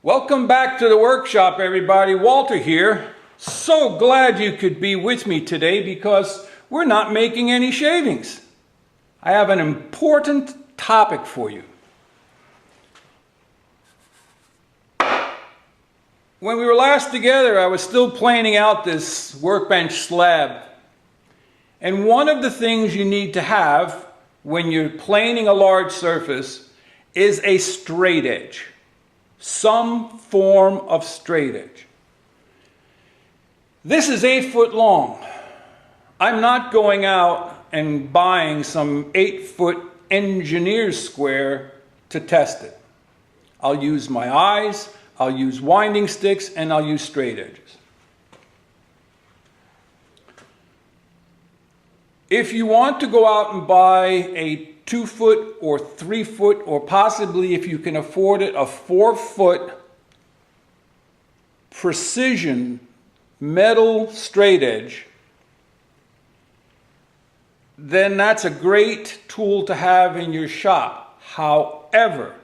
Welcome back to the workshop, everybody. Walter here. So glad you could be with me today because we're not making any shavings. I have an important topic for you. When we were last together, I was still planing out this workbench slab. And one of the things you need to have when you're planing a large surface is a straight edge. Some form of straight edge. This is 8 foot long. I'm not going out and buying some 8-foot engineer's square to test it. I'll use my eyes, I'll use winding sticks, and I'll use straight edges. If you want to go out and buy a 2-foot or 3-foot, or possibly, if you can afford it, a 4-foot precision metal straight edge, then that's a great tool to have in your shop. However,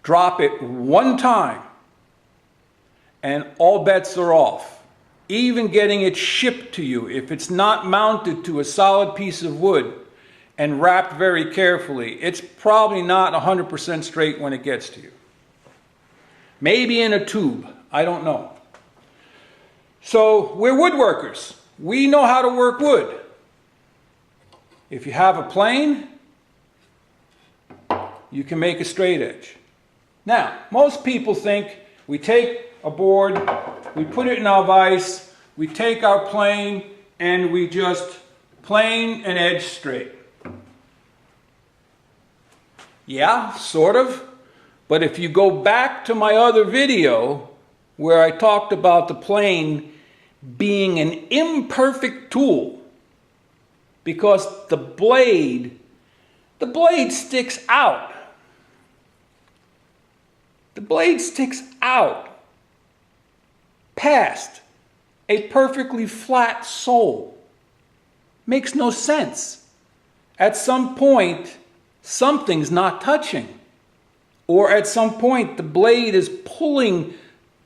drop it one time and all bets are off. Even getting it shipped to you, if it's not mounted to a solid piece of wood and wrapped very carefully, it's probably not 100% straight when it gets to you. Maybe in a tube, I don't know. So we're woodworkers. We know how to work wood. If you have a plane, you can make a straight edge. Now, most people think we take a board, we put it in our vise, we take our plane, and we just plane and edge straight. Yeah, sort of. But if you go back to my other video where I talked about the plane being an imperfect tool because the blade sticks out. The blade sticks out past a perfectly flat sole. Makes no sense. At some point, something's not touching. Or at some point, the blade is pulling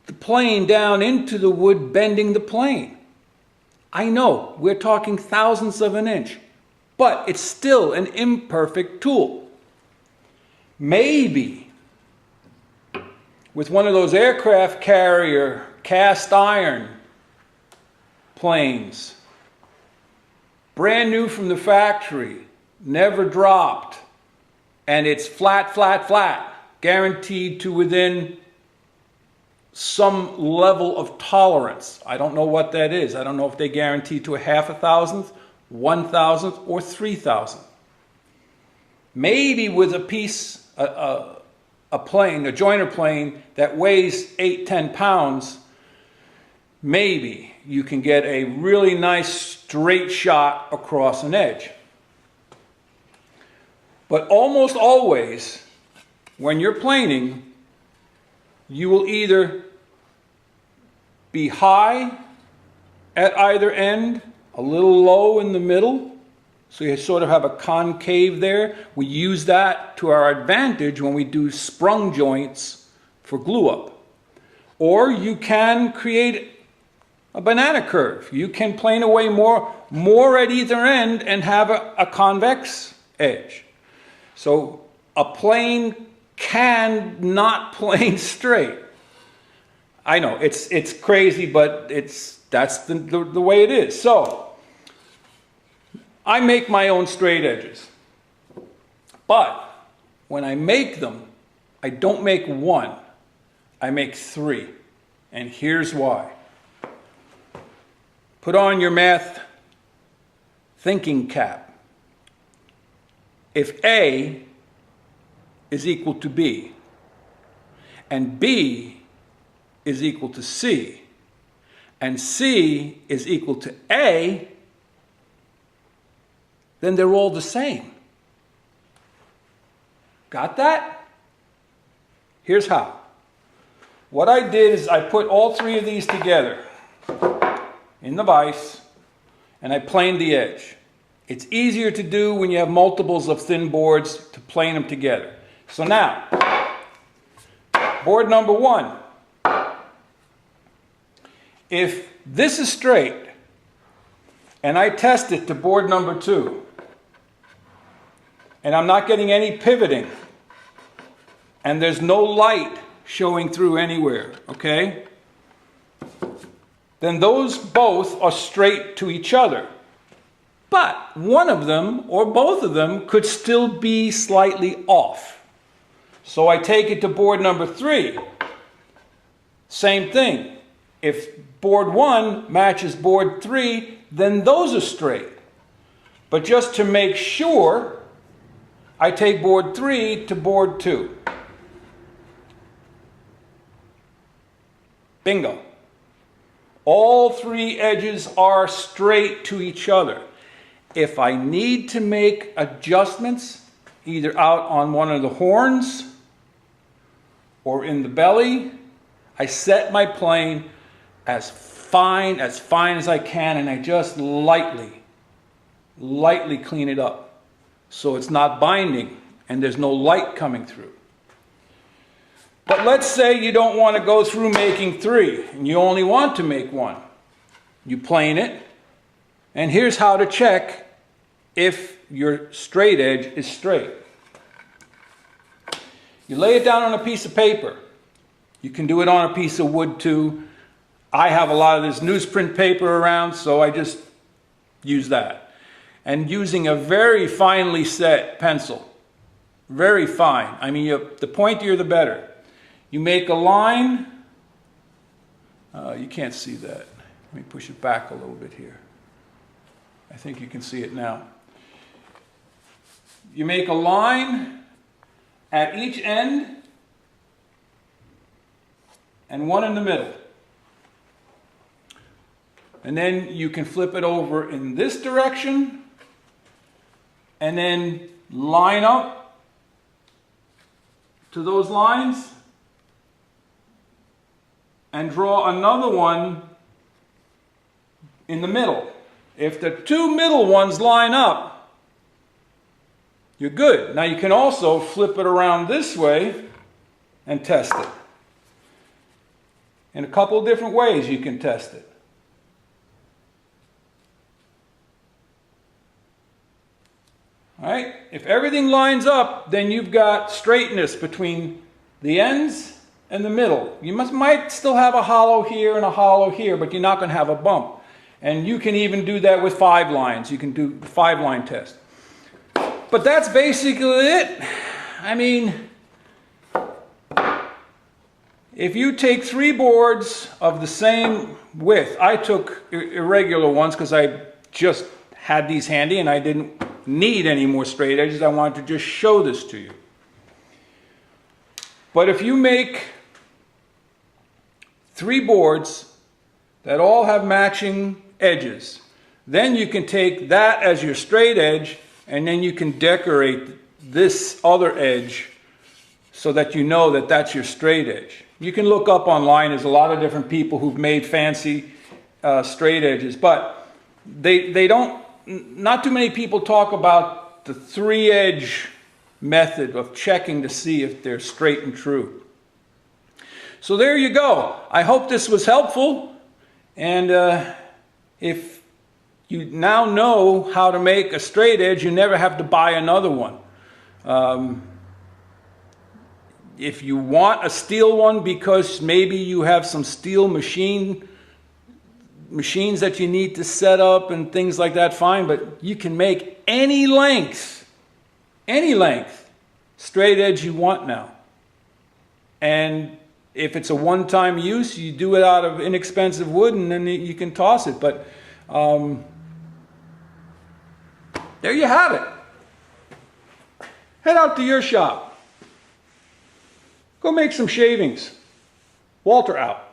the plane down into the wood, bending the plane. I know, we're talking thousandths of an inch, but it's still an imperfect tool. Maybe with one of those aircraft carrier cast iron planes, brand new from the factory, never dropped, and it's flat, flat, flat, guaranteed to within some level of tolerance. I don't know what that is. I don't know if they guarantee to a 1/2 thousandth, 1,000th, or 3,000th. Maybe with a piece, a plane, a joiner plane that weighs 8-10 pounds, maybe you can get a really nice straight shot across an edge. But almost always, when you're planing, you will either be high at either end, a little low in the middle, so you sort of have a concave there. We use that to our advantage when we do sprung joints for glue up. Or you can create a banana curve. You can plane away more at either end and have a convex edge. So a plane can not plane straight. I know it's crazy, but that's the way it is. So I make my own straight edges, but when I make them, I don't make one, I make 3, and here's why. Put on your math thinking cap. If A is equal to B, and B is equal to C, and C is equal to A, then they're all the same. Got that? Here's how. What I did is I put all 3 of these together in the vise, and I planed the edge. It's easier to do when you have multiples of thin boards to plane them together. So now, board number 1, if this is straight and I test it to board number 2 and I'm not getting any pivoting and there's no light showing through anywhere, okay? Then those both are straight to each other. But one of them or both of them could still be slightly off. So I take it to board number 3. Same thing. If board 1 matches board 3, then those are straight. But just to make sure, I take board 3 to board 2. Bingo. All 3 edges are straight to each other. If I need to make adjustments, either out on one of the horns or in the belly, I set my plane as fine as I can, and I just lightly clean it up so it's not binding and there's no light coming through. But let's say you don't want to go through making 3 and you only want to make 1. You plane it, and here's how to check if your straight edge is straight. You lay it down on a piece of paper. You can do it on a piece of wood too. I have a lot of this newsprint paper around, so I just use that. And using a very finely set pencil, very fine. I mean, the pointier the better. You make a line. You can't see that. Let me push it back a little bit here. I think you can see it now. You make a line at each end and one in the middle. And then you can flip it over in this direction and then line up to those lines and draw another one in the middle. If the 2 middle ones line up, you're good. Now you can also flip it around this way and test it. In a couple of different ways you can test it. All right? If everything lines up, then you've got straightness between the ends and the middle. You might still have a hollow here and a hollow here, but you're not going to have a bump. And you can even do that with 5 lines. You can do the 5-line test. But that's basically it. I mean, if you take 3 boards of the same width, I took irregular ones because I just had these handy and I didn't need any more straight edges. I wanted to just show this to you. But if you make 3 boards that all have matching edges, then you can take that as your straight edge and then you can decorate this other edge so that you know that that's your straight edge. You can look up online. There's a lot of different people who've made fancy straight edges, but they don't, not too many people talk about the 3-edge method of checking to see if they're straight and true. So there you go. I hope this was helpful, and if you now know how to make a straight edge, you never have to buy another one. If you want a steel one because maybe you have some steel machines that you need to set up and things like that, fine, but you can make any length straight edge you want now. And if it's a one-time use, you do it out of inexpensive wood and then you can toss it. But there you have it. Head out to your shop. Go make some shavings. Walter out.